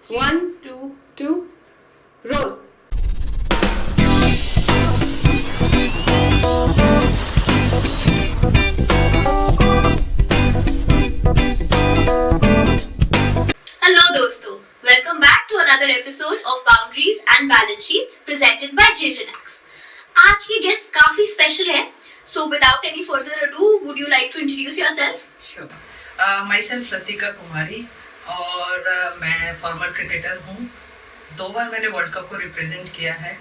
One, two, roll. Hello दोस्तों, welcome back to another episode of Boundaries and Balance Sheets presented by JJNax. आज की guest काफी special है, so without any further ado, would you like to introduce yourself? Sure. Myself Latika कुमारी और मैं farmer cricketer हूँ. 2 बार मैंने world cup को represent किया है.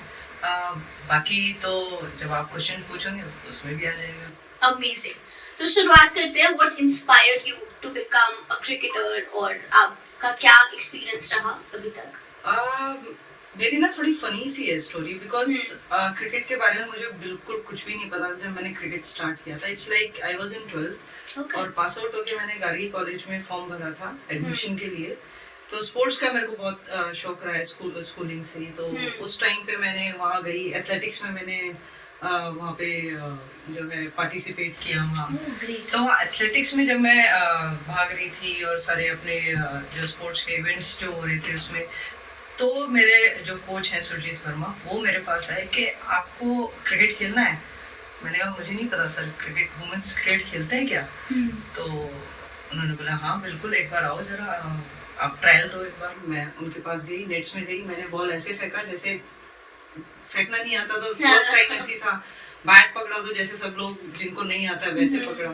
बाकी तो जब आप क्वेश्चन पूछोगे उसमें भी आ जाएगा. Amazing. तो शुरुआत करते हैं. What inspired you to become a cricketer और आपका क्या एक्सपीरियंस रहा अभी तक? मेरी ना थोड़ी फनी सी है स्टोरी बिकॉज क्रिकेट के बारे में मुझे बिल्कुल कुछ भी नहीं पता था जब मैंने क्रिकेट स्टार्ट किया था. It's like I was in 12th और पास आउट होके मैंने गार्गी कॉलेज में फॉर्म भरा था एडमिशन के लिए. तो स्पोर्ट्स का मेरे को बहुत शौक रहा है स्कूलिंग से ही. तो उस टाइम पे मैंने वहाँ गई एथलेटिक्स में मैंने वहाँ पे जो है पार्टिसिपेट किया वहाँ. तो वहाँ एथलेटिक्स में जब मैं भाग रही थी और सारे अपने जो स्पोर्ट्स के इवेंट्स जो हो रहे थे उसमें, तो मेरे जो कोच हैं सुरजीत वर्मा, वो मेरे पास आए कि आपको क्रिकेट खेलना है. मैंने कहा मुझे नहीं पता सर क्रिकेट वुमेन्स क्रिकेट खेलते हैं क्या. तो उन्होंने बोला हाँ बिल्कुल एक बार आओ जरा आप ट्रायल दो एक बार. मैं उनके पास गई, नेट्स में गई, मैंने बॉल ऐसे फेंका जैसे फेंकना नहीं आता तो फर्स्ट टाइम ऐसी था. बैट पकड़ा तो जैसे सब लोग जिनको नहीं आता वैसे पकड़ा.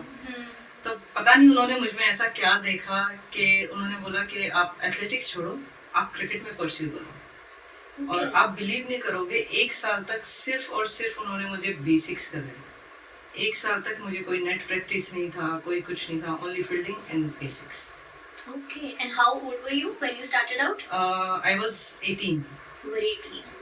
तो पता नहीं उन्होंने मुझ में ऐसा क्या देखा कि उन्होंने बोला कि आप एथलेटिक्स छोड़ो, आप क्रिकेट में परस्यू करो. और आप बिलीव नहीं करोगे 1 साल तक सिर्फ और सिर्फ उन्होंने मुझे बेसिक्स करवाए. 1 साल तक मुझे कोई नेट प्रैक्टिस नहीं था, कोई कुछ नहीं था, only fielding and basics. Okay, and how old were you when you started out? I was 18. You were 18.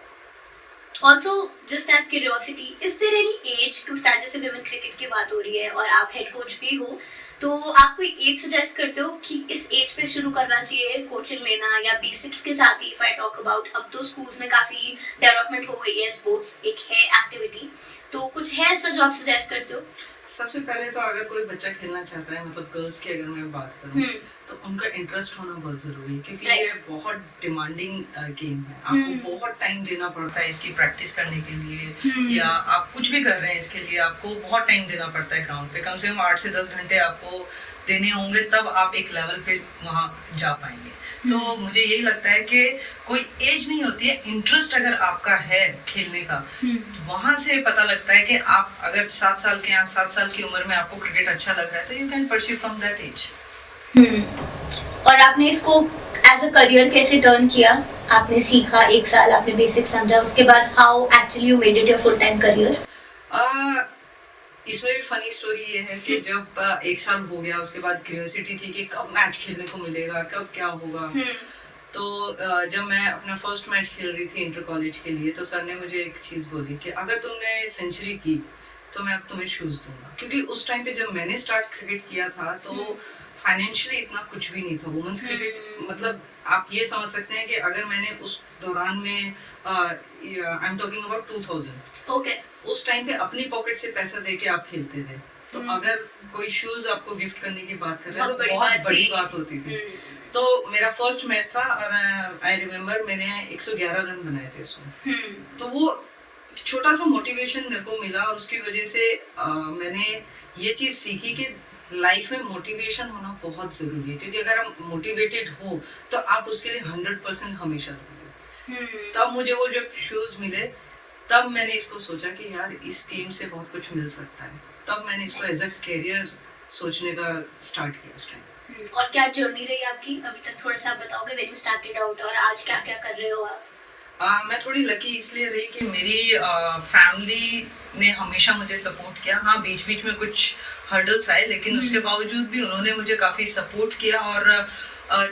Also, just as curiosity, is there any age to start? जैसे women cricket की बात हो रही है और आप head coach भी हो, तो आप कोई एज सजेस्ट करते हो कि इस एज पे शुरू करना चाहिए कोचिंग लेना या बेसिक्स के साथ ही? इफ आई टॉक अबाउट, अब तो स्कूल्स में काफी डेवलपमेंट हो गई है, स्पोर्ट्स एक है एक्टिविटी, तो कुछ है ऐसा जो आप सजेस्ट करते हो? सबसे पहले तो अगर कोई बच्चा खेलना चाहता है, मतलब गर्ल्स की अगर मैं बात करूं, तो उनका इंटरेस्ट होना बहुत जरूरी है क्योंकि ये बहुत डिमांडिंग गेम है. आपको बहुत टाइम देना पड़ता है इसकी प्रैक्टिस करने के लिए, या आप कुछ भी कर रहे हैं इसके लिए आपको बहुत टाइम देना पड़ता है ग्राउंड पे. कम से कम 8 से 10 घंटे आपको देने होंगे तब आप एक लेवल पे वहाँ जा पाएंगे. तो मुझे यही लगता है कि कोई एज नहीं होती है. इंटरेस्ट अगर आपका है खेलने का, तो वहाँ से पता लगता है कि आप अगर 7 साल के 7 साल की उम्र में आपको क्रिकेट अच्छा लग रहा है तो you can pursue from that as. और आपने इसको एज अ करियर कैसे टर्न किया? आपने सीखा 1 साल, आपने बेसिक समझा, उसके बाद how actually you made it your full time career? इसमें भी फनी स्टोरी ये है कि जब 1 साल हो गया उसके बाद क्यूरियोसिटी थी कि कब मैच खेलने को मिलेगा, कब क्या होगा. तो जब मैं अपना फर्स्ट मैच खेल रही थी इंटर कॉलेज के लिए, तो सर ने मुझे एक चीज़ बोली कि अगर तुमने सेंचुरी की तो मैं अब तुम्हें शूज़ दूंगा. क्योंकि उस टाइम पे जब मैंने स्टार्ट क्रिकेट किया था तो फाइनेंशियली इतना कुछ भी नहीं था. वुमेन्स क्रिकेट मतलब आप ये समझ सकते हैं कि अगर मैंने उस दौरान में I am talking about 2000, okay, उस टाइम पे अपनी पॉकेट से पैसा दे के आप खेलते थे. तो अगर कोई शूज आपको गिफ्ट करने की बात कर रहे हैं तो बहुत बड़ी बात होती थी. तो मेरा फर्स्ट मैच था और आई रिमेम्बर मैंने 111 रन बनाए थे उसमें. तो वो छोटा सा मोटिवेशन मेरे को मिला और उसकी वजह से मैंने ये चीज़ सीखी कि लाइफ में मोटिवेशन होना बहुत ज़रूरी है. क्योंकि अगर आप मोटिवेटेड हो तो आप उसके लिए 100% हमेशा दोगे. तब मुझे वो जब शूज़ मिले तब मैंने इसको सोचा कि यार इस गेम से बहुत कुछ मिल सकता है. तब मैंने इसको एज अ कैरियर सोचने का स्टार्ट किया उस टाइम. और क्या जर्नी रही आपकी अभी तक? थोड़ा सा बताओगे व्हेन यू स्टार्टेड आउट और आज क्या क्या कर रहे हो आप? मैं थोड़ी लकी इसलिए रही कि मेरी फैमिली ने हमेशा मुझे सपोर्ट किया. हाँ बीच बीच में कुछ हर्डल्स आए लेकिन उसके बावजूद भी उन्होंने मुझे काफ़ी सपोर्ट किया. और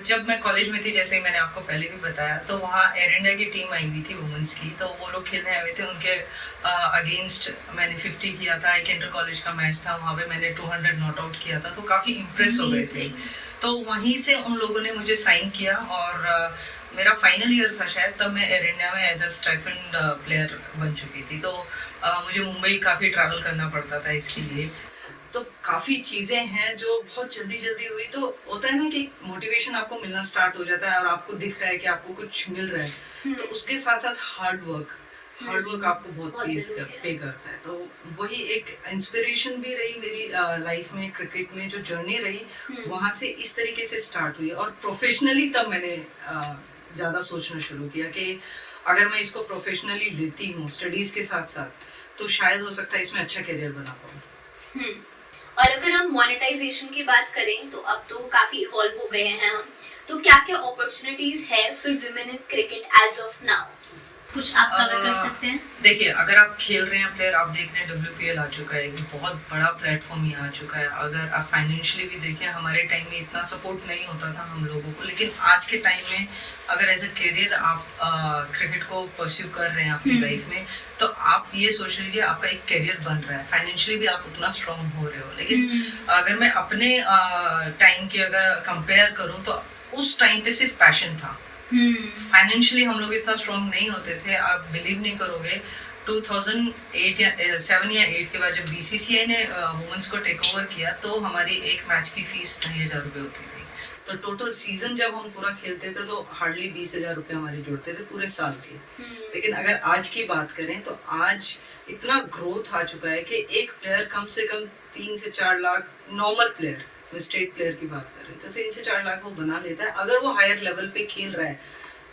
जब मैं कॉलेज में थी, जैसे मैंने आपको पहले भी बताया, तो वहाँ एयर इंडिया की टीम आई हुई थी वुमेंस की. तो वो लोग खेलने आए हुए थे, उनके अगेंस्ट मैंने 50 किया था. एक इंटर कॉलेज का मैच था, वहाँ पे मैंने 200 नॉट आउट किया था. तो काफ़ी इम्प्रेस हो गए थे. तो वहीं से उन लोगों ने मुझे साइन किया और मेरा फाइनल ईयर था शायद, तब मैं एयर इंडिया में एज अ स्टाइपेंड प्लेयर बन चुकी थी. तो मुझे मुंबई काफ़ी ट्रैवल करना पड़ता था इसके लिए. तो काफी चीजें हैं जो बहुत जल्दी जल्दी हुई, तो होता है ना कि मोटिवेशन आपको मिलना स्टार्ट हो जाता है और आपको दिख रहा है कि आपको कुछ मिल रहा है, तो उसके साथ साथ हार्ड वर्क आपको बहुत पे करता है। तो वही एक इंस्पिरेशन भी रही मेरी लाइफ में, क्रिकेट में जो जर्नी रही वहां से इस तरीके से स्टार्ट हुई। और प्रोफेशनली तब मैंने ज्यादा सोचना शुरू किया कि अगर मैं इसको प्रोफेशनली लेती हूँ स्टडीज के साथ साथ, तो शायद हो सकता है इसमें अच्छा करियर बना पाऊँ। और अगर हम मोनेटाइजेशन की बात करें तो अब तो काफी इवॉल्व हो गए हैं हम, तो क्या क्या अपॉर्चुनिटीज है for women in cricket as of now, कुछ आप कवर कर सकते हैं? देखिए, अगर आप खेल रहे हैं प्लेयर, आप देख रहे हैं WPL आ चुका है, एक बहुत बड़ा प्लेटफॉर्म यहाँ आ चुका है। अगर आप फाइनेंशियली भी देखें, हमारे टाइम में इतना सपोर्ट नहीं होता था हम लोगों को, लेकिन आज के टाइम में अगर एज अ करियर आप क्रिकेट को परस्यू कर रहे हैं अपनी लाइफ में, तो आप ये सोच लीजिए आपका एक करियर बन रहा है, फाइनेंशियली भी आप उतना स्ट्रांग हो रहे हो। लेकिन अगर मैं अपने टाइम की अगर कंपेयर करूँ तो उस टाइम पे सिर्फ पैशन था, फाइनेंशियली हम लोग इतना स्ट्रांग नहीं होते थे। आप बिलीव नहीं करोगे, 2008 या 7 या 8 के बाद जब BCCI ने वुमेन्स को टेक ओवर किया, तो हमारी एक मैच की फीस 2,500 रुपये होती थी। तो टोटल सीजन जब हम पूरा खेलते थे तो हार्डली 20,000 रुपये हमारे जुड़ते थे पूरे साल के। लेकिन अगर आज की बात करें तो आज इतना ग्रोथ आ चुका है कि एक प्लेयर कम से कम 3 से 4 lakh, normal player, state player की बात कर रहे हैं, तो 3 से 4 लाख वो बना लेता है अगर वो हायर लेवल पे खेल रहा है।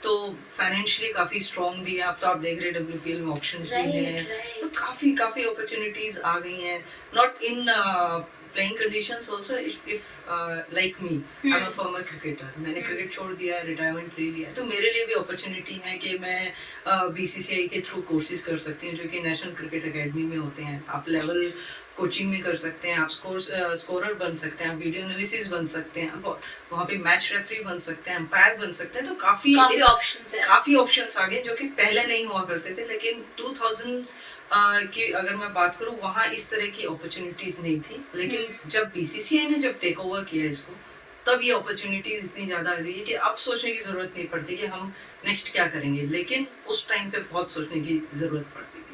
तो फाइनेंशियली काफी स्ट्रांग भी है। अब तो आप देख रहे हैं WPL में ऑप्शंस भी हैं, तो काफी अपॉर्चुनिटीज आ गई हैं। Not in playing conditions also, if like me, I am a former cricketer, मैंने क्रिकेट छोड़ दिया है, रिटायरमेंट ले लिया है, तो मेरे लिए भी अपॉर्चुनिटी है कि मैं BCCI के थ्रू कोर्सेज कर सकती हूँ जो कि नेशनल क्रिकेट एकेडमी में होते हैं। आप लेवल कोचिंग में कर सकते हैं, आप स्कोरर बन सकते हैं, आप वीडियो एनालिसिस बन सकते हैं, वहाँ पे मैच रेफरी बन सकते हैं, अंपायर बन सकते हैं। तो काफी ऑप्शंस आ गए जो कि पहले नहीं हुआ करते थे। लेकिन 2000 की अगर मैं बात करूँ, वहाँ इस तरह की अपॉर्चुनिटीज नहीं थी। लेकिन जब BCCI ने जब टेक ओवर किया इसको, तब ये अपॉर्चुनिटीज इतनी ज्यादा आ गई है कि अब सोचने की जरूरत नहीं पड़ती कि हम नेक्स्ट क्या करेंगे, लेकिन उस टाइम पे बहुत सोचने की जरूरत पड़ती थी।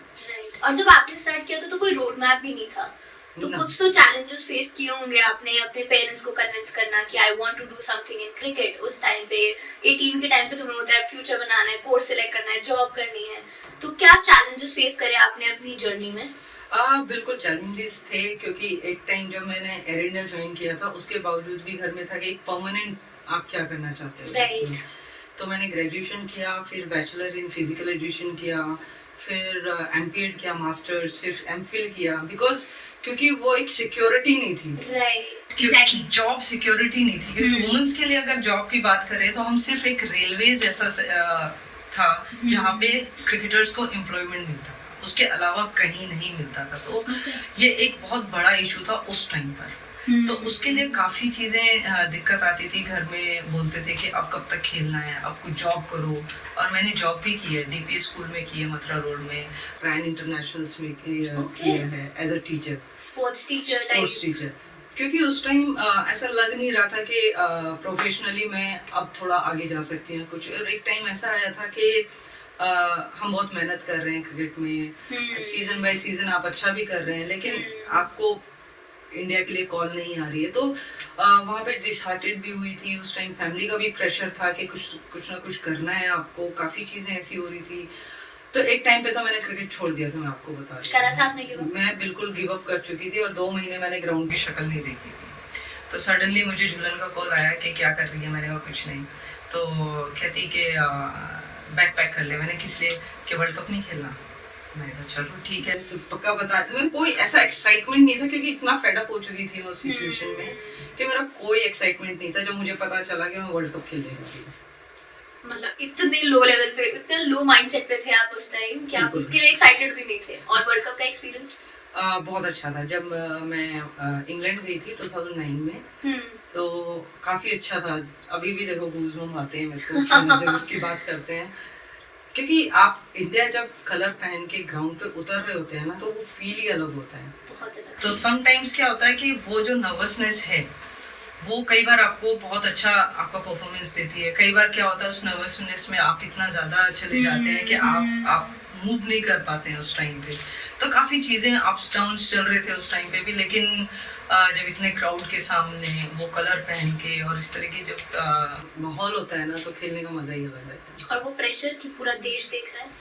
और जब आपने स्टार्ट किया था तो कोई रोड मैप भी नहीं था, तो कुछ तो चैलेंजेस फेस किए होंगे आपने, अपने पेरेंट्स को कन्विंस करना कि I want to do something in cricket. उस टाइम पे 18 के टाइम पे तुम्हें होता है फ्यूचर बनाना है, कोर्स सिलेक्ट करना है, जॉब करनी है, तो क्या चैलेंजेस फेस करे आपने अपनी जर्नी में? बिल्कुल चैलेंजेस थे, क्योंकि एक टाइम जब मैंने एयर इंडिया ज्वाइन किया था, उसके बावजूद भी घर में था कि एक परमानेंट आप क्या करना चाहते हो। तो मैंने ग्रेजुएशन किया, फिर बैचलर इन फिजिकल एजुकेशन किया, फिर MPEd किया, मास्टर्स, फिर MPhil किया, क्योंकि वो एक सिक्योरिटी नहीं थी, exactly. जॉब सिक्योरिटी नहीं थी। क्योंकि वुमेन्स के लिए अगर जॉब की बात करें तो हम सिर्फ एक रेलवेज ऐसा था जहाँ पे क्रिकेटर्स को एम्प्लॉयमेंट मिलता था, उसके अलावा कहीं नहीं मिलता था। तो ये एक बहुत बड़ा इशू था उस टाइम पर। तो उसके लिए काफ़ी चीज़ें दिक्कत आती थी, घर में बोलते थे कि अब कब तक खेलना है, अब कुछ जॉब करो। और मैंने जॉब भी की है, DPS स्कूल में की है, मथुरा रोड में, रायन इंटरनेशनल्स में किया है as a teacher, sports teacher. क्योंकि उस टाइम ऐसा लग नहीं रहा था कि प्रोफेशनली मैं अब थोड़ा आगे जा सकती हूँ कुछ। और एक टाइम ऐसा आया था कि हम बहुत मेहनत कर रहे हैं क्रिकेट में, सीजन बाय सीजन आप अच्छा भी कर रहे हैं, लेकिन आपको इंडिया के लिए कॉल नहीं आ रही है। तो वहाँ पे डिसहार्टेड भी हुई थी। उस टाइम फैमिली का भी प्रेशर था कि कुछ ना कुछ करना है आपको, काफ़ी चीज़ें ऐसी हो रही थी। तो एक टाइम पे तो मैंने क्रिकेट छोड़ दिया था, मैं आपको बता रही हूँ। मैं बिल्कुल गिव अप कर चुकी थी और 2 महीने मैंने ग्राउंड की शक्ल नहीं देखी थी। तो सडनली मुझे झूलन का कॉल आया कि क्या कर रही है, मैंने कहा कुछ नहीं। तो कहती कि बैग पैक कर ले। मैंने किस लिए? कि वर्ल्ड कप नहीं खेलना। मैंने कहा चलो ठीक है, तो पक्का बता। मेरे कोई ऐसा एक्साइटमेंट नहीं था, क्योंकि इतना फेड अप हो चुकी थी मैं उस सिचुएशन में कि मेरा कोई एक्साइटमेंट नहीं था जब मुझे पता चला कि मैं वर्ल्ड कप खेलने जा रही हूँ। मतलब इतने लो लेवल पे, इतने लो माइंडसेट पे थे आप उस टाइम कि आप उसके लिए एक्साइटेड भी नहीं थे। और वर्ल्ड कप का एक्सपीरियंस बहुत अच्छा था। जब मैं इंग्लैंड गई थी 2009 में, तो काफ़ी अच्छा था। अभी भी देखो गूज़बम्स आते हैं मेरे को जब उसकी बात करते हैं, क्योंकि आप इंडिया जब कलर पहन के ग्राउंड पे उतर रहे होते हैं ना, तो वो फील ही अलग होता है। बहुत अलग। तो समटाइम्स क्या होता है कि वो जो नर्वसनेस है वो कई बार आपको बहुत अच्छा आपका परफॉर्मेंस देती है। कई बार क्या होता है उस नर्वसनेस में आप इतना ज़्यादा चले जाते हैं कि आप मूव नहीं कर पाते हैं उस टाइम पे। तो काफ़ी चीज़ें अप्स डाउन्स चल रहे थे उस टाइम पे भी, लेकिन जब इतने क्राउड के सामने वो कलर पहन के और इस तरह की जब माहौल होता है ना, तो खेलने का मजा ही अलग रहता है। और वो प्रेशर कि पूरा देश देख रहा है,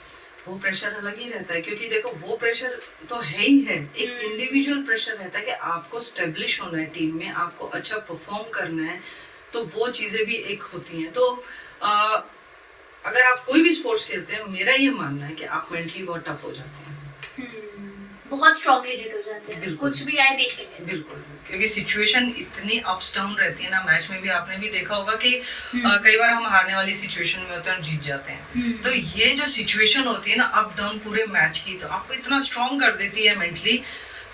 वो प्रेशर अलग ही रहता है, क्योंकि देखो वो प्रेशर तो है ही है, एक इंडिविजुअल प्रेशर रहता है कि आपको स्टेब्लिश होना है टीम में, आपको अच्छा परफॉर्म करना है, तो वो चीजें भी एक होती हैं। तो अगर आप कोई भी स्पोर्ट्स खेलते हैं, मेरा ये मानना है कि आप मेंटली बहुत टफ हो जाते हैं, बहुत स्ट्रॉन्ग हेडेड हो जाते हैं, बिल्कुल। कुछ भी आए देखेंगे। बिल्कुल, क्योंकि सिचुएशन इतनी अप्स डाउन रहती है ना, मैच में भी आपने भी देखा होगा कि कई बार हम हारने वाली सिचुएशन में होते हैं और जीत जाते हैं। तो ये जो सिचुएशन होती है ना अप डाउन पूरे मैच की, तो आपको इतना स्ट्रॉन्ग कर देती है मेंटली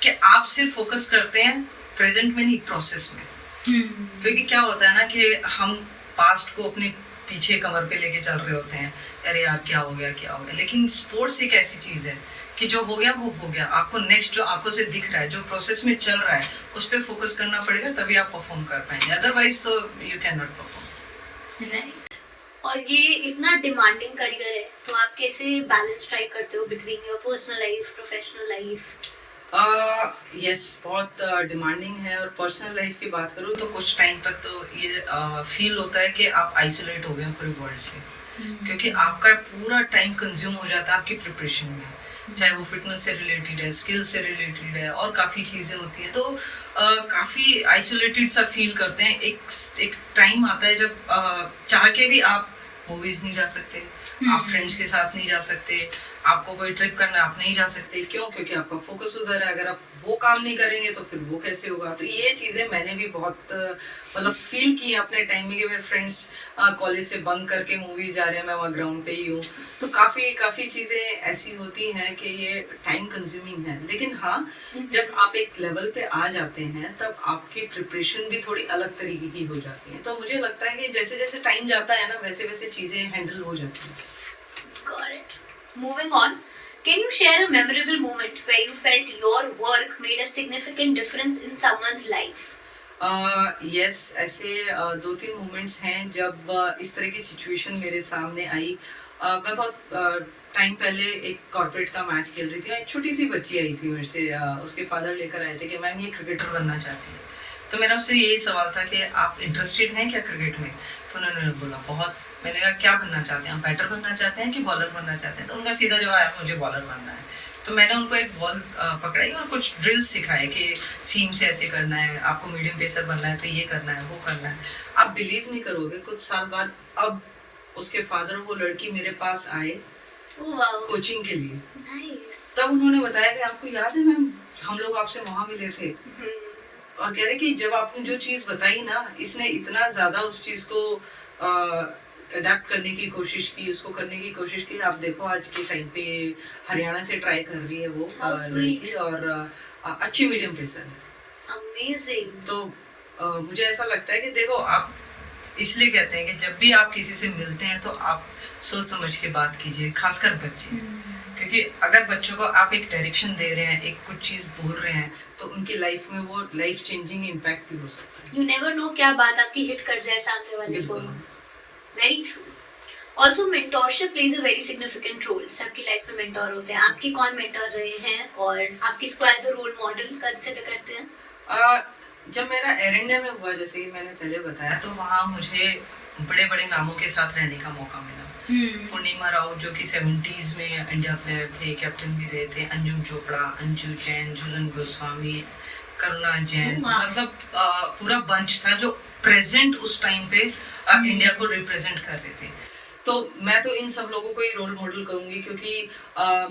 कि आप सिर्फ फोकस करते हैं प्रेजेंट में नहीं, प्रोसेस में। क्योंकि क्या होता है ना कि हम पास्ट को अपने पीछे कमर पे लेके चल रहे होते हैं, अरे यार क्या हो गया, लेकिन स्पोर्ट्स एक ऐसी चीज है कि जो हो गया वो हो गया, आपको नेक्स्ट जो आंखों से दिख रहा है, जो प्रोसेस में चल रहा है, उस पर फोकस करना पड़ेगा, तभी आप परफॉर्म कर पाएंगे, अदरवाइज तो you can not perform. Right. और ये इतना डिमांडिंग करियर है, तो आप कैसे बैलेंस ट्राई करते हो between your personal life, professional life? Yes, बहुत डिमांडिंग है। और पर्सनल लाइफ की बात करूँ तो कुछ टाइम तक तो ये फील होता है कि आप आइसोलेट हो गए हैं पूरे वर्ल्ड से, क्योंकि आपका पूरा टाइम कंज्यूम हो जाता है आपकी प्रिपरेशन में, चाहे वो फिटनेस से रिलेटेड है, स्किल से रिलेटेड है, और काफ़ी चीज़ें होती हैं। तो काफ़ी आइसोलेटेड सा फील करते हैं। एक टाइम आता है जब चाह के भी आप मूवीज़ नहीं जा सकते, आप फ्रेंड्स के साथ नहीं जा सकते, आपको कोई ट्रिप करना है आप नहीं जा सकते। क्यों? क्योंकि आपका फोकस उधर है। अगर आप वो काम नहीं करेंगे तो फिर वो कैसे होगा? तो ये चीज़ें मैंने भी बहुत मतलब फील की है अपने टाइम में कि मेरे फ्रेंड्स कॉलेज से बंक करके मूवीज जा रहे हैं, मैं वहाँ ग्राउंड पे ही हूँ। तो काफ़ी चीज़ें ऐसी होती हैं कि ये टाइम कंज्यूमिंग है। लेकिन हाँ, जब आप एक लेवल पे आ जाते हैं तब आपकी प्रिपरेशन भी थोड़ी अलग तरीके की हो जाती है। तो मुझे लगता है कि जैसे जैसे टाइम जाता है ना, वैसे वैसे चीज़ें हैंडल हो जाती हैं। Got it. Moving on, can you share a memorable moment where you felt your work made a significant difference in someone's life? Yes, ऐसे 2-3 मोमेंट्स हैं जब इस तरह की सिचुएशन मेरे सामने आई। मैं बहुत टाइम पहले एक कॉर्पोरेट का मैच खेल रही थी। एक छोटी सी बच्ची आई थी मेरे से, उसके फादर लेकर आए थे कि मैम ये क्रिकेटर बनना चाहती है। तो मेरा उससे यही सवाल था कि आप इंटरेस्टेड हैं क्या क्रिकेट में? तो उन्होंने बोला बहुत। मैंने कहा क्या बनना चाहते हैं आप? बैटर बनना चाहते हैं कि बॉलर बनना चाहते हैं? तो उनका सीधा जवाब आया मुझे बॉलर बनना है। तो मैंने उनको एक बॉल पकड़ाई और कुछ ड्रिल्स सिखाए कि सीम से ऐसे करना है, आपको मीडियम पेसर बनना है तो ये करना है, वो करना है। आप बिलीव नहीं करोगे, कुछ साल बाद अब उसके फादर वो लड़की मेरे पास आए कोचिंग के लिए। Nice. तब उन्होंने बताया कि आपको याद है मैम, हम लोग आपसे वहाँ मिले थे। और कह रहे कि जब आपने जो चीज़ बताई ना, इसने इतना ज़्यादा उस चीज़ को अडेप्ट करने की कोशिश की, उसको करने की कोशिश की। आप देखो आज के टाइम पे हरियाणा से ट्राई कर रही है वो लड़की, और अच्छी मीडियम पेसर है। Amazing. तो मुझे ऐसा लगता है कि देखो, आप इसलिए कहते हैं कि जब भी आप किसी से मिलते हैं तो आप सोच समझ के बात कीजिए, खासकर बच्चे। क्योंकि अगर बच्चों को आप एक डायरेक्शन दे रहे हैं, एक कुछ चीज़ बोल रहे हैं, तो उनकी लाइफ में वो लाइफ चेंजिंग इम्पैक्ट भी हो सकता है। You never know क्या बात आपकी हिट कर जाए सामने वाले को। Very true. Also, mentorship plays a very significant role. सबकी लाइफ में मेंटोर होते हैं। आपके कौन मेंटोर रहे हैं और आप किसको as a role model consider करते हैं? जब मेरा एयर इंडिया में हुआ, जैसे कि मैंने पहले बताया, तो वहाँ मुझे बड़े बड़े नामों के साथ रहने का मौका मिला। पूर्णिमा राव जो कि 70s में इंडिया प्लेयर थे, कैप्टन भी रहे थे, अंजुम चोपड़ा, अंजू जैन, झूलन गोस्वामी, करुणा जैन, मतलब पूरा बंच था जो प्रेजेंट उस टाइम पे इंडिया को रिप्रेजेंट कर रहे थे। तो मैं तो इन सब लोगों को ही रोल मॉडल कहूंगी, क्योंकि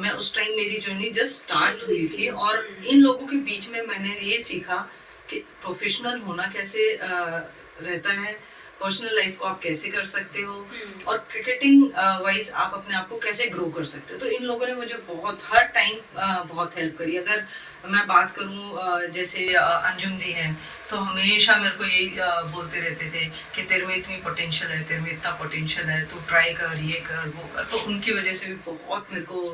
मैं उस टाइम मेरी जर्नी जस्ट स्टार्ट हुई थी, और इन लोगों के बीच में मैंने ये सीखा कि प्रोफेशनल होना कैसे रहता है, पर्सनल लाइफ को आप कैसे कर सकते हो, और क्रिकेटिंग वाइज आप अपने आप को कैसे ग्रो कर सकते हो। तो इन लोगों ने मुझे बहुत हर टाइम बहुत हेल्प करी। अगर मैं बात करूं, जैसे अंजुम दी हैं, तो हमेशा मेरे को यही बोलते रहते थे कि तेरे में इतनी पोटेंशियल है, तेरे में इतना पोटेंशियल है, तू ट्राई कर, ये कर, वो कर। तो उनकी वजह से भी बहुत मेरे को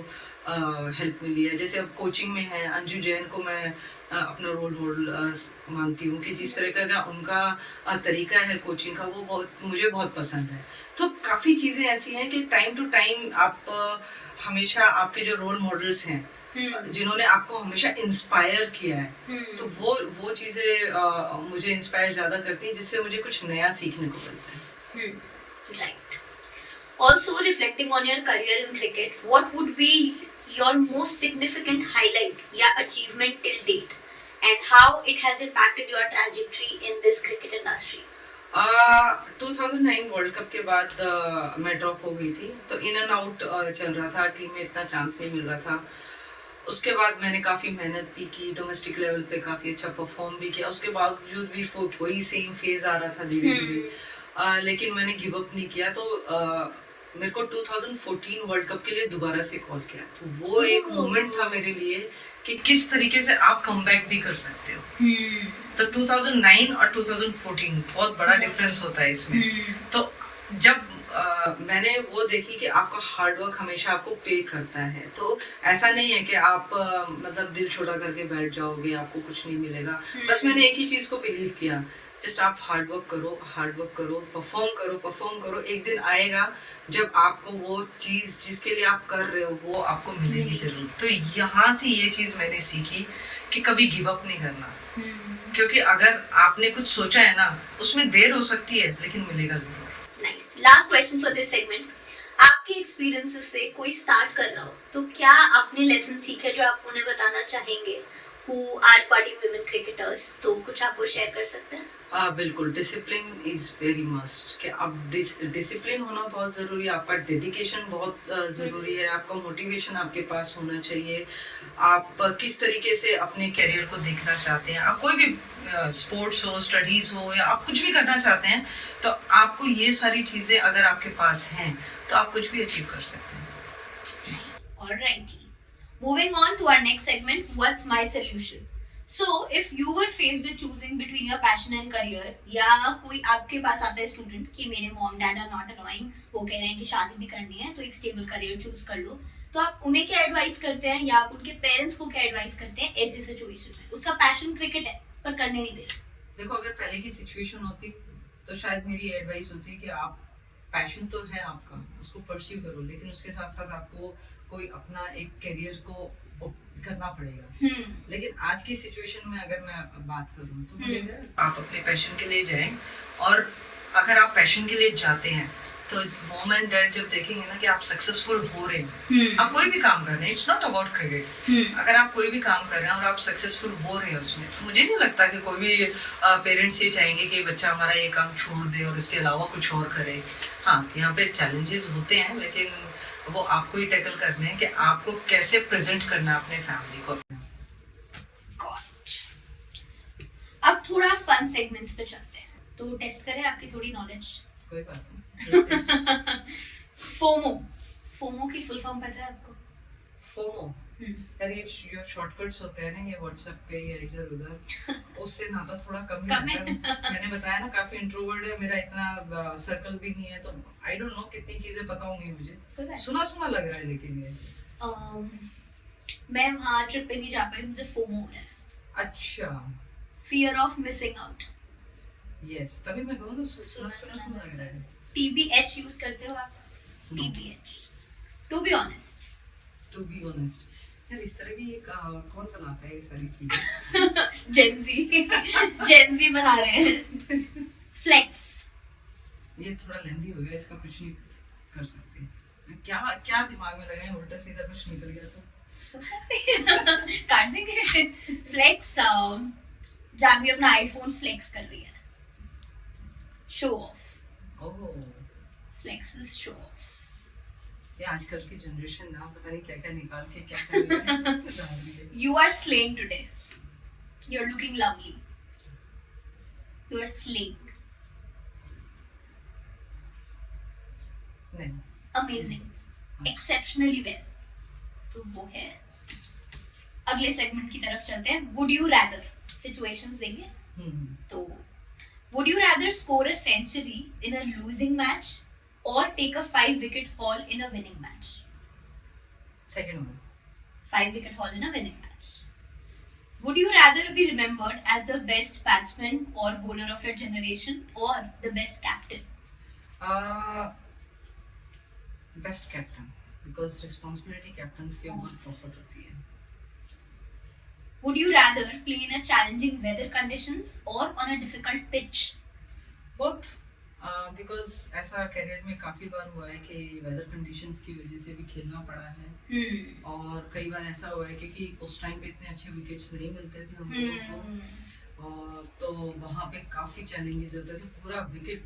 हेल्प मिली है। जैसे अब कोचिंग में है, अंजू जैन को मैं अपना रोल मॉडल मानती हूँ कि जिस तरह का उनका तरीका है कोचिंग का, वो मुझे बहुत पसंद है। तो काफ़ी चीज़ें ऐसी हैं कि टाइम टू टाइम आप हमेशा आपके जो रोल मॉडल्स हैं जिन्होंने आपको हमेशा इंस्पायर किया है, तो वो चीजें मुझे इंस्पायर ज्यादा करती हैं, जिससे मुझे कुछ नया सीखने को मिलता है. Right. Also, reflecting on your career in cricket, what would be your most significant highlight या achievement till date, and how it has impacted your trajectory in this cricket industry? 2009 world cup के बाद मैं drop हो गई थी, तो in and out चल रहा था, टीम में इतना चांस नहीं मिल रहा था. उसके बाद मैंने काफ़ी मेहनत भी की, डोमेस्टिक लेवल पे काफ़ी अच्छा परफॉर्म भी किया. उसके बावजूद भी वही सेम फेज आ रहा था धीरे धीरे, लेकिन मैंने गिव अप नहीं किया. तो मेरे को 2014 वर्ल्ड कप के लिए दोबारा से कॉल किया. तो वो एक मोमेंट था मेरे लिए कि किस तरीके से आप कमबैक भी कर सकते हो. तो 2009 और 2014 बहुत बड़ा डिफरेंस होता है इसमें. तो जब मैंने वो देखी कि आपका हार्डवर्क हमेशा आपको पे करता है. तो ऐसा नहीं है कि आप मतलब दिल छोड़ा करके बैठ जाओगे, आपको कुछ नहीं मिलेगा. बस मैंने एक ही चीज को बिलीव किया, जस्ट आप हार्डवर्क करो, परफॉर्म करो. एक दिन आएगा जब आपको वो चीज जिसके लिए आप कर रहे हो वो आपको मिलेगी जरूर. तो यहाँ से ये चीज मैंने सीखी कि कभी गिव अप नहीं करना, क्योंकि अगर आपने कुछ सोचा है ना, उसमें देर हो सकती है लेकिन मिलेगा जरूर. Nice. Last question for this segment. आपके एक्सपीरियंसेस से कोई स्टार्ट कर रहा हो, तो क्या आपने लेसन सीखे जो आप उन्हें बताना चाहेंगे who are budding women cricketers? तो कुछ आप वो शेयर कर सकते हैं? बिल्कुल. Discipline is very must. कि आप डिसिप्लिन होना बहुत ज़रूरी है, आपका डेडिकेशन बहुत ज़रूरी है, आपका मोटिवेशन आपके पास होना चाहिए. आप किस तरीके से अपने करियर को देखना चाहते हैं, आप कोई भी स्पोर्ट्स हो, स्टडीज़ हो, या आप कुछ भी करना चाहते हैं, तो आपको ये सारी चीज़ें अगर आपके पास हैं तो आप कुछ भी अचीव कर सकते हैं. Alright. Moving on to our next segment, what's my solution? So, if you were faced with choosing between your passion and career, या कोई आपके पास आता है स्टूडेंट कि मेरे mom dad are not allowing, वो कह रहे हैं कि शादी भी करनी है तो एक स्टेबल करियर चूज कर लो, तो आप उन्हें क्या एडवाइस करते हैं या आप उनके पेरेंट्स को क्या एडवाइस करते हैं ऐसी सिचुएशन में? उसका पैशन क्रिकेट है पर करने नहीं दे रहे. देखो, अगर पहले की सिचुएशन होती तो शायद मेरी एडवाइस होती कि आप पैशन तो है आपका, उसको परस्यू करो, लेकिन उसके साथ साथ आपको कोई अपना एक करियर को करना पड़ेगा. लेकिन आज की सिचुएशन में अगर मैं बात करूं तो मुझे आप अपने पैशन के लिए जाएं, और अगर आप पैशन के लिए जाते हैं तो मॉम एंड डैड जब देखेंगे ना कि आप सक्सेसफुल हो रहे हैं, आप कोई भी काम कर रहे हैं, इट्स नॉट अबाउट क्रिकेट, अगर आप कोई भी काम कर रहे हैं और आप सक्सेसफुल हो रहे हैं उसमें, तो मुझे नहीं लगता कि कोई भी पेरेंट्स ये चाहेंगे कि बच्चा हमारा ये काम छोड़ दे और इसके अलावा कुछ और करे. हाँ, यहाँ पे चैलेंजेस होते हैं, लेकिन वो आपको ही टैकल करने हैं कि आपको कैसे प्रेजेंट करना है अपने फैमिली को. अब थोड़ा फन सेगमेंट्स पे चलते हैं, तो टेस्ट करें आपकी थोड़ी नॉलेज. कोई बात नहीं. फोमो की फुल फॉर्म पता है आपको? फोमो, यार ये जो शॉर्टकट्स होते हैं ना, ये व्हाट्सएप पे या इधर उधर, उससे नाता थोड़ा कम ही रहता है. मैंने बताया ना, काफी इंट्रोवर्ट है, मेरा इतना सर्कल भी नहीं है, तो आई डोंट नो कितनी चीजें पता होंगी मुझे. सुना लग रहा है, लेकिन ये मैं वहाँ ट्रिप पे नहीं जा पाई, मुझे फोमो हो रहा है. अच्छा, fear of missing out. Yes, तभी मैं कहूँ ना, सुना लग रहा है. TBH यूज करते हो आप? TBH, to be honest. यार, इस तरह की कौन बनाता है ये सारी चीजें? जेंजी बना रहे हैं. फ्लेक्स, ये थोड़ा लेंथी हो गया, इसका कुछ नहीं कर सकते. क्या दिमाग में लगा है, उल्टा सीधा कुछ निकल गया तो काट देंगे. फ्लेक्स, जानवी अपना आईफोन फ्लेक्स कर रही है. Show off. Flex is show off. ये आजकल की जनरेशन ना, पता नहीं क्या निकाल के क्या कर रही है. You are slaying today. You're looking lovely. You are slaying. नहीं. Amazing. Exceptionally well. तो वो है. अगले सेगमेंट की तरफ चलते हैं. Would you rather? Situations देंगे. तो would you rather score a century in a losing match or take a 5-wicket haul in a winning match? Second one. 5-wicket haul in a winning match. Would you rather be remembered as the best batsman or bowler of your generation or the best captain? Best captain, because responsibility captains के ऊपर बहुत होती है. Would you rather play in a challenging weather conditions or on a difficult pitch? Both, because ऐसा career में काफी बार हुआ है कि वेदर कंडीशंस की वजह से भी खेलना पड़ा है। और कई बार ऐसा हुआ है क्योंकि उस टाइम पे इतने अच्छे विकेट्स नहीं मिलते थे हम लोगों को, तो वहाँ पे काफी चैलेंजेस होते थे, पूरा विकेट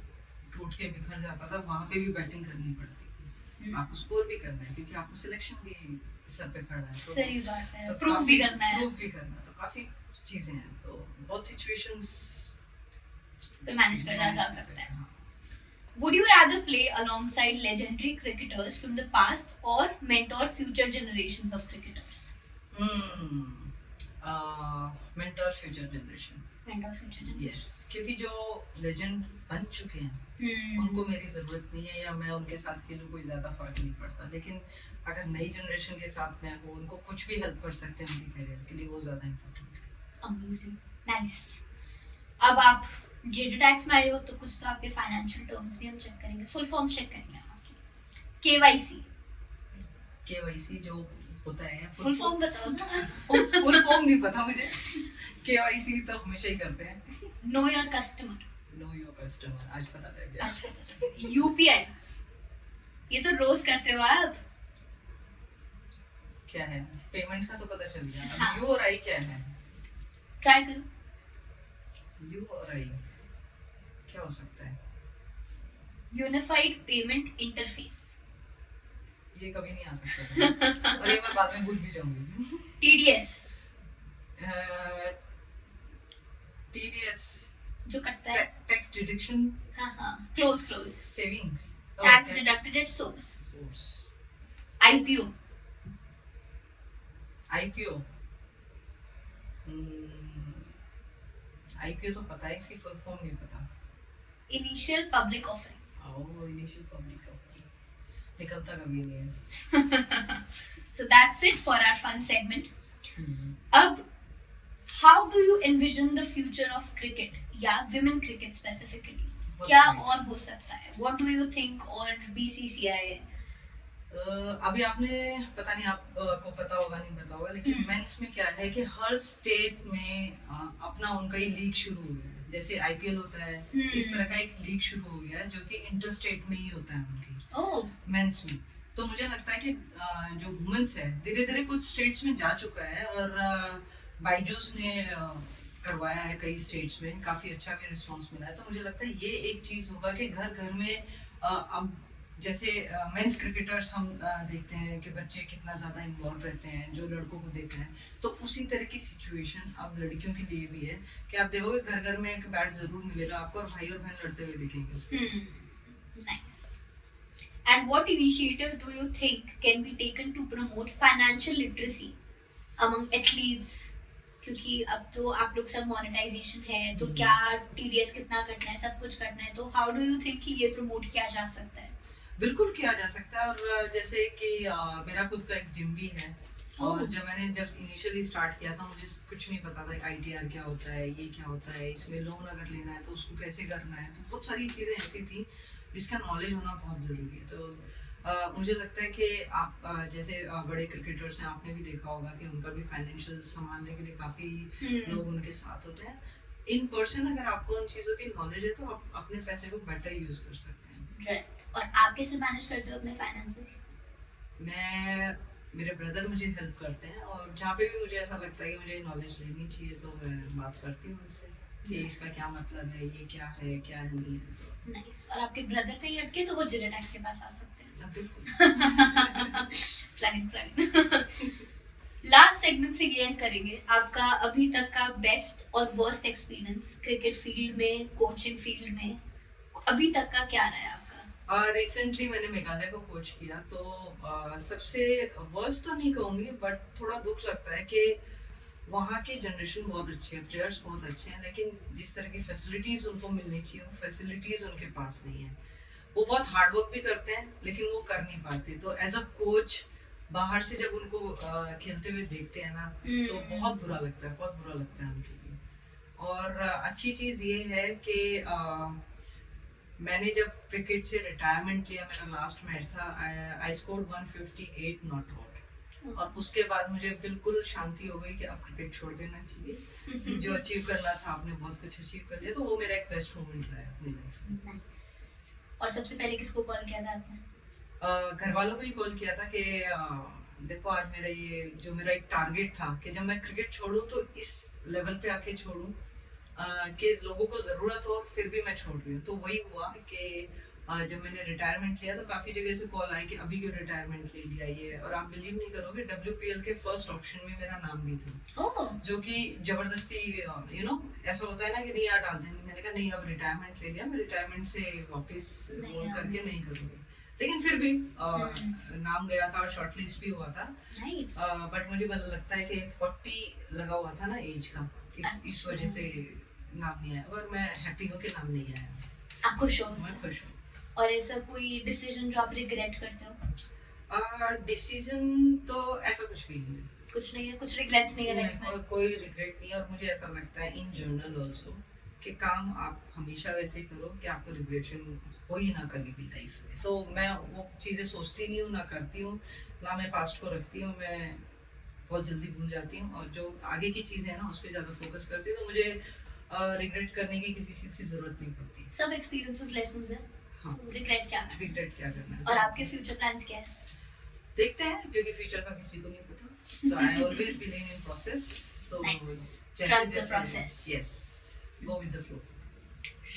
टूट के बिखर जाता था, वहाँ पे भी बैटिंग करनी पड़ती थी। आपको स्कोर भी करना है क्योंकि आपको सिलेक्शन भी सर पे खड़ा है, तो सही बात है, तो प्रूफ भी करना है, तो काफी चीजें हैं, तो बहुत सिचुएशंस पे मैनेज करना जा सकता है। Would you rather play alongside legendary cricketers from the past or mentor future generations of cricketers? Mentor future generation. Mentor future yes, generations. क्योंकि जो लेजेंड बन चुके हैं उनको मेरी जरूरत नहीं है, या मैं उनके साथ खेलूं कोई ज्यादा फर्क नहीं पड़ता, लेकिन अगर नई जनरेशन के साथ मैं हूँ, उनको कुछ भी हेल्प कर सकते हैं उनके करियर के लिए, वो ज्यादा इम्पोर्टेंट है। Amazing, nice. अब आप जेड टैक्स में आए हो तो कुछ तो आपके फाइनेंशियल टर्म्स भी हम चेक करेंगे, फुल फॉर्म्स चेक करेंगे हम आपकी। केवाईसी केवाईसी जो होता है, फुल फॉर्म बताओ ना। फुल फॉर्म नहीं पता मुझे, केवाईसी तो हमेशा ही करते हैं। Know your customer, know your customer, आज पता लग गया। आज पता चल गया। यूपीआई, ये तो रोज करते हो आप। क्या है, पेमेंट का तो पता चल गया, हाँ। यू और आई क्या है? ट्राई करो। यू और आई क्या हो सकता है? Unified payment interface. ये कभी नहीं आ सकता था। और ये मैं बाद में भूल भी जाऊंगी। टीडीएस, टीडीएस जो कटता है। टैक्स डिडक्शन, हाँ, close savings, tax deducted at source. IPO, IPO, IPO तो पता है, इसकी फुल फॉर्म नहीं पता। Initial public offering. Oh, initial public offering, निकलता कभी नहीं है। So that's it for our fun segment. अब how do you envision the future of cricket या women cricket specifically? क्या और हो सकता है? What do you think? और BCCI अभी आपने पता नहीं आपको पता होगा नहीं पता होगा, लेकिन मेंस में क्या है कि हर स्टेट में अपना उनका ही लीग शुरू हो गया है। जैसे आईपीएल होता है, इस तरह का एक लीग शुरू हो गया है जो कि इंटर स्टेट में ही होता है उनकी मेंस में। तो मुझे लगता है कि जो वुमेन्स है धीरे धीरे कुछ स्टेट्स में जा चुका है, और बाइजूस ने करवाया है कई स्टेट्स में, काफी अच्छा भी रिस्पांस मिला है। तो मुझे लगता है ये एक चीज होगा कि घर घर में अब जैसे मेंस क्रिकेटर्स हम देखते हैं कि बच्चे कितना ज़्यादा इन्वॉल्व रहते हैं जो लड़कों को देख रहे हैं, तो उसी तरह की सिचुएशन अब लड़कियों के लिए भी है कि आप देखोगे घर घर में एक बैट जरूर मिलेगा आपको, और भाई और बहन लड़ते हुए दिखेंगे उससे। Nice. And what initiatives do you think can be taken to promote financial literacy among athletes? क्योंकि अब तो आप लोग सब मोनेटाइजेशन है, तो क्या टीडीएस कितना कटना है, सब कुछ करना है, तो हाउ डू यू थिंक कि ये प्रमोट किया जा सकता है? बिल्कुल किया जा सकता है, और जैसे कि मेरा खुद का एक जिम भी है, और जब इनिशियली स्टार्ट किया था मुझे कुछ नहीं पता था आईटीआर क्या होता है, ये क्या होता है, इसमें लोन अगर लेना है तो उसको कैसे करना है, तो बहुत सारी चीज़ें ऐसी थी जिसका नॉलेज होना बहुत ज़रूरी है। तो मुझे लगता है कि आप जैसे बड़े क्रिकेटर्स हैं, आपने भी देखा होगा कि उनका भी फाइनेंशियल संभालने के लिए काफ़ी लोग उनके साथ होते हैं। इन पर्सन अगर आपको उन चीज़ों की नॉलेज है तो आप अपने पैसे को बेटर यूज़ कर सकते हैं। Right. और आप कैसे मैनेज करते हो अपने फाइनेंसेस? मेरे ब्रदर मुझे हेल्प करते हैं, और जहाँ पे भी मुझे ऐसा लगता है कि मुझे नॉलेज लेनी चाहिए तो मैं बात करती हूँ उनसे कि इसका क्या मतलब है, ये क्या है, क्या नहीं है। नाइस। और आपके ब्रदर कहीं अटके तो वो जिरेटैक के पास आ सकते हैं। बिल्कुल। प्लान लास्ट सेगमेंट से ये एंड करेंगे, आपका अभी तक का बेस्ट और वर्स्ट एक्सपीरियंस क्रिकेट फील्ड में, कोचिंग फील्ड में, अभी तक का क्या रहा है आपका? रिसेंटली मैंने मेघालय को कोच किया, तो सबसे वर्स्ट तो नहीं कहूँगी, बट थोड़ा दुख लगता है कि वहाँ की जनरेशन बहुत अच्छी है, प्लेयर्स बहुत अच्छे हैं, लेकिन जिस तरह की फैसिलिटीज़ उनको मिलनी चाहिए वो फैसिलिटीज़ उनके पास नहीं है। वो बहुत हार्ड वर्क भी करते हैं लेकिन वो कर नहीं पाते। तो एज अ कोच बाहर से जब उनको खेलते हुए देखते हैं ना, तो बहुत बुरा लगता है, बहुत बुरा लगता है उनके लिए। और अच्छी चीज़ ये है कि मैंने जब क्रिकेट से रिटायरमेंट लिया, मेरा लास्ट मैच था, आई स्कोर्ड 158 नॉट आउट, और उसके बाद मुझे बिल्कुल शांति हो गई कि अब क्रिकेट छोड़ देना चाहिए। जो अचीव करना था आपने बहुत कुछ अचीव कर लिया, तो वो मेरा एक बेस्ट मोमेंट रहा है अपनी लाइफ में। नाइस। और सबसे पहले किसको कॉल किया था आपने? घर वालों को ही कॉल किया था कि देखो आज मेरा ये जो मेरा एक टारगेट था कि जब मैं क्रिकेट छोड़ूं तो इस लेवल पे आके छोड़ूं कि लोगों को जरूरत हो, फिर भी मैं छोड़ रही हूँ। तो वही हुआ कि जब मैंने रिटायरमेंट लिया तो काफी जगह से कॉल आई कि अभी क्यों रिटायरमेंट ले लिया ये, और आप बिलीव नहीं करोगे WPL के फर्स्ट ऑप्शन में मेरा नाम भी था। जो कि जबरदस्ती ऐसा होता है ना कि नहीं यार डाल देंगे। मैंने कहा नहीं, अब रिटायरमेंट ले लिया, मैं रिटायरमेंट से वापस वो करके नहीं करूँगी। लेकिन फिर भी नाम गया था और शॉर्टलिस्ट भी हुआ था। बट मुझे लगता है कि 40 लगा हुआ था ना एज का, इस वजह से नाम नहीं आया। और मैं हैप्पी हूँ कि नाम नहीं आया। आप खुश हो? मैं खुश हूँ। और ऐसा कोई डिसीजन जो आप रिग्रेट करते हो? डिसीजन तो ऐसा कुछ भी नहीं है। कुछ नहीं है, कुछ रिग्रेट्स नहीं है लाइफ में? कोई रिग्रेट नहीं है। और मुझे ऐसा लगता है इन जनरल ऑल्सो कि काम आप हमेशा वैसे करो कि आपको रिग्रेशन हो ही ना कभी भी लाइफ में। तो मैं वो चीज़ें सोचती नहीं हूँ, ना करती हूँ, ना मैं पास्ट को रखती हूँ। मैं बहुत जल्दी भूल जाती हूँ और जो आगे की चीज़ें हैं ना उस पर ज़्यादा फोकस करती हूँ। तो मुझे रिग्रेट करने की किसी चीज़ की ज़रूरत नहीं पड़ती। सब एक्सपीरियंसेस लेसन्स हैं। हाँ। तो रिग्रेट क्या करना? रिग्रेट क्या करना है? और आपके फ्यूचर प्लान्स क्या है? देखते हैं, क्योंकि फ्यूचर का किसी को नहीं पता। So I always believe in process. So Trust the process. Yes. Go with the flow.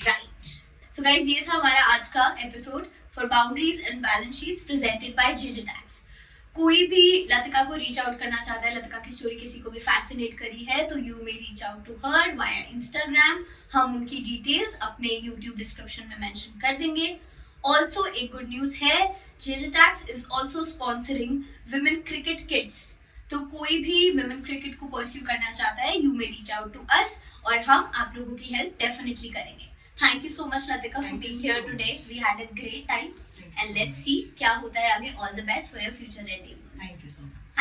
Right. So guys, ये था हमारा आज का episode for boundaries and balance sheets presented by जिजिटैक्स। कोई भी लतिका को रीच आउट करना चाहता है, लतिका की स्टोरी किसी को भी फैसिनेट करी है, तो you may reach out to her via Instagram. हम उनकी डिटेल्स अपने यूट्यूब डिस्क्रिप्शन में मेंशन कर देंगे। ऑल्सो एक गुड न्यूज है, जिजिटैक्स is also sponsoring women cricket kits. तो कोई भी विमेन क्रिकेट को परस्यू करना चाहता है, you may reach out to us और हम आप लोगों की हेल्प डेफिनेटली करेंगे। Thank you so much, Latika, for being here today. We had a great time, and let's see क्या होता है आगे. All the best for your future endeavors. Thank you so much.